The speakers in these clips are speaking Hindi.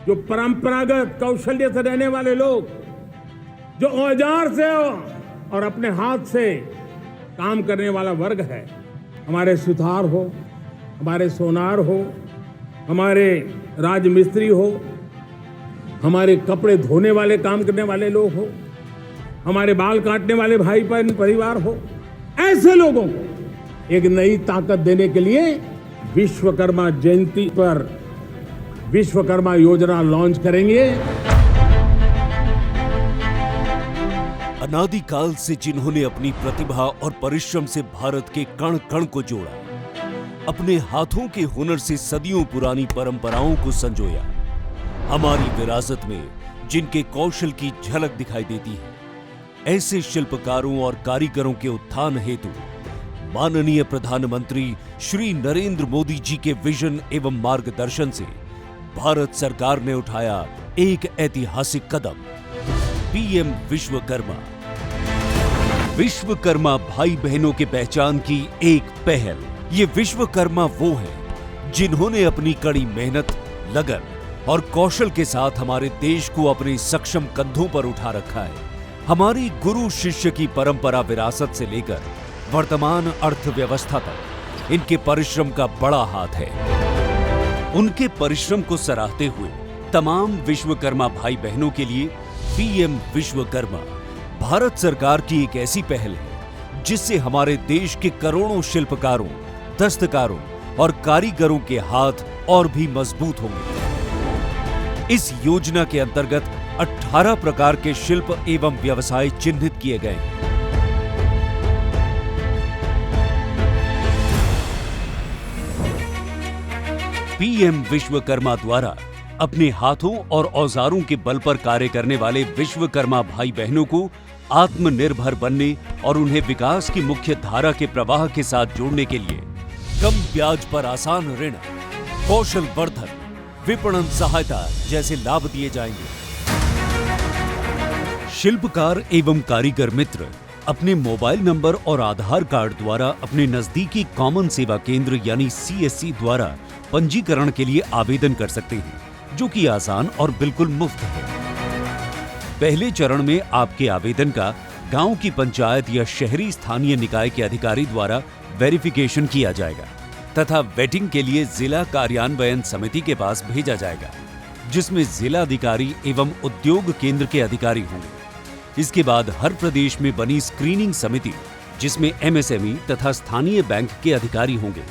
जो परंपरागत कौशल्य से रहने वाले लोग, जो औजार से और अपने हाथ से काम करने वाला वर्ग है, हमारे सुथार हो, हमारे सोनार हो, हमारे राजमिस्त्री हो, हमारे कपड़े धोने वाले काम करने वाले लोग हो, हमारे बाल काटने वाले भाई बहन परिवार हो, ऐसे लोगों को एक नई ताकत देने के लिए विश्वकर्मा जयंती पर विश्वकर्मा योजना लॉन्च करेंगे। अनादिकाल से जिन्होंने अपनी प्रतिभा और परिश्रम से भारत के कण कण को जोड़ा, अपने हाथों के हुनर से सदियों पुरानी परंपराओं को संजोया, हमारी विरासत में जिनके कौशल की झलक दिखाई देती है, ऐसे शिल्पकारों और कारीगरों के उत्थान हेतु माननीय प्रधानमंत्री श्री नरेंद्र मोदी जी के विजन एवं मार्गदर्शन से भारत सरकार ने उठाया एक ऐतिहासिक कदम, पीएम विश्वकर्मा। विश्वकर्मा भाई बहनों के पहचान की एक पहल। ये विश्वकर्मा वो हैं जिन्होंने अपनी कड़ी मेहनत, लगन और कौशल के साथ हमारे देश को अपने सक्षम कंधों पर उठा रखा है। हमारी गुरु शिष्य की परंपरा विरासत से लेकर वर्तमान अर्थव्यवस्था तक इनके परिश्रम का बड़ा हाथ है। उनके परिश्रम को सराहते हुए तमाम विश्वकर्मा भाई बहनों के लिए पीएम विश्वकर्मा भारत सरकार की एक ऐसी पहल है जिससे हमारे देश के करोड़ों शिल्पकारों, दस्तकारों और कारीगरों के हाथ और भी मजबूत होंगे। इस योजना के अंतर्गत 18 प्रकार के शिल्प एवं व्यवसाय चिन्हित किए गए हैं। पीएम विश्वकर्मा द्वारा अपने हाथों और औजारों के बल पर कार्य करने वाले विश्वकर्मा भाई बहनों को आत्मनिर्भर बनने और उन्हें विकास की मुख्य धारा के प्रवाह के साथ जोड़ने के लिए कम ब्याज पर आसान ऋण, कौशल वर्धन, विपणन सहायता जैसे लाभ दिए जाएंगे। शिल्पकार एवं कारीगर मित्र अपने मोबाइल नंबर और आधार कार्ड द्वारा अपने नजदीकी कॉमन सेवा केंद्र यानी सीएससी द्वारा पंजीकरण के लिए आवेदन कर सकते हैं, जो कि आसान और बिल्कुल मुफ्त है। पहले चरण में आपके आवेदन का गांव की पंचायत या शहरी स्थानीय निकाय के अधिकारी द्वारा वेरिफिकेशन किया जाएगा तथा वेटिंग के लिए जिला कार्यान्वयन समिति के पास भेजा जाएगा, जिसमें जिला अधिकारी एवं उद्योग केंद्र के अधिकारी होंगे। इसके बाद हर प्रदेश में बनी स्क्रीनिंग समिति, जिसमें एमएसएमई तथा स्थानीय बैंक के अधिकारी होंगे,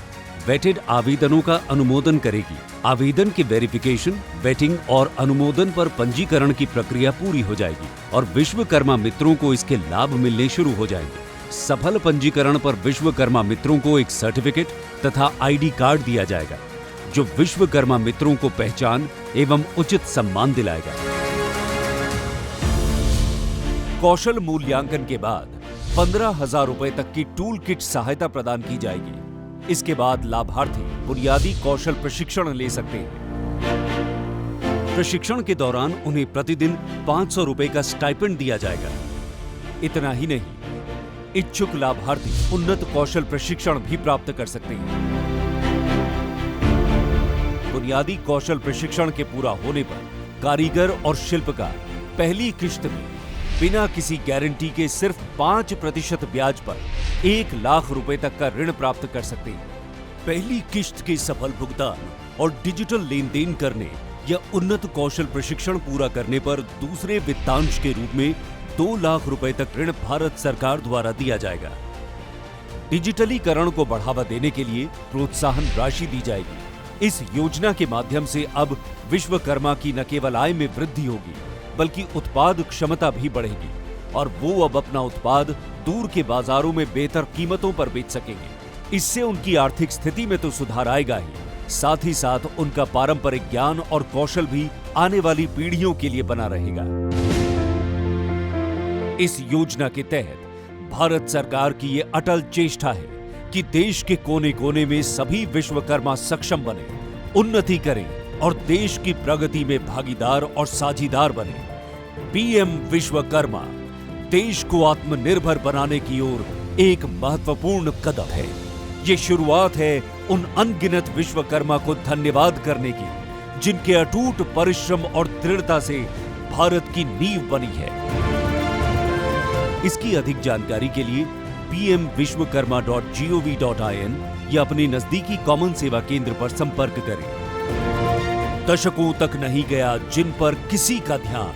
वेटेड आवेदनों का अनुमोदन करेगी। आवेदन के वेरिफिकेशन, वेटिंग और अनुमोदन पर पंजीकरण की प्रक्रिया पूरी हो जाएगी और विश्वकर्मा मित्रों को इसके लाभ मिलने शुरू हो जाएंगे। सफल पंजीकरण पर विश्वकर्मा मित्रों को एक सर्टिफिकेट तथा आईडी कार्ड दिया जाएगा, जो विश्वकर्मा मित्रों को पहचान एवं उचित सम्मान दिलाएगा। कौशल मूल्यांकन के बाद 15,000 रुपए तक की टूल किट सहायता प्रदान की जाएगी। इसके बाद लाभार्थी बुनियादी कौशल प्रशिक्षण ले सकते हैं। प्रशिक्षण के दौरान उन्हें प्रतिदिन 500 रुपए का स्टाइपेंड दिया जाएगा। इतना ही नहीं, इच्छुक लाभार्थी उन्नत कौशल प्रशिक्षण भी प्राप्त कर सकते हैं। बुनियादी कौशल प्रशिक्षण के पूरा होने पर कारीगर और शिल्पकार पहली किश्त में बिना किसी गारंटी के सिर्फ 5% ब्याज पर 1 लाख रुपए तक का ऋण प्राप्त कर सकते हैं। पहली किश्त के सफल भुगतान और डिजिटल लेन देन करने या उन्नत कौशल प्रशिक्षण पूरा करने पर दूसरे वित्तांश के रूप में 2 लाख रुपए तक ऋण भारत सरकार द्वारा दिया जाएगा। डिजिटलीकरण को बढ़ावा देने के लिए प्रोत्साहन राशि दी जाएगी। इस योजना के माध्यम से अब विश्वकर्मा की न केवल आय में वृद्धि होगी, बल्कि उत्पाद क्षमता भी बढ़ेगी और वो अब अपना उत्पाद दूर के बाजारों में बेहतर कीमतों पर बेच सकेंगे। इससे उनकी आर्थिक स्थिति में तो सुधार आएगा ही, साथ ही साथ उनका पारंपरिक ज्ञान और कौशल भी आने वाली पीढ़ियों के लिए बना रहेगा। इस योजना के तहत भारत सरकार की ये अटल चेष्टा है कि देश के कोने कोने में सभी विश्वकर्मा सक्षम बने, उन्नति करें और देश की प्रगति में भागीदार और साझीदार बने। पीएम विश्वकर्मा देश को आत्मनिर्भर बनाने की ओर एक महत्वपूर्ण कदम है। ये शुरुआत है उन अनगिनत विश्वकर्मा को धन्यवाद करने की, जिनके अटूट परिश्रम और दृढ़ता से भारत की नींव बनी है। इसकी अधिक जानकारी के लिए pmvishwakarma.gov.in या अपने नजदीकी कॉमन सेवा केंद्र पर संपर्क करें। दशकों तक नहीं गया जिन पर किसी का ध्यान,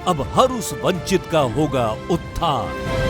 अब हर उस वंचित का होगा उत्थान।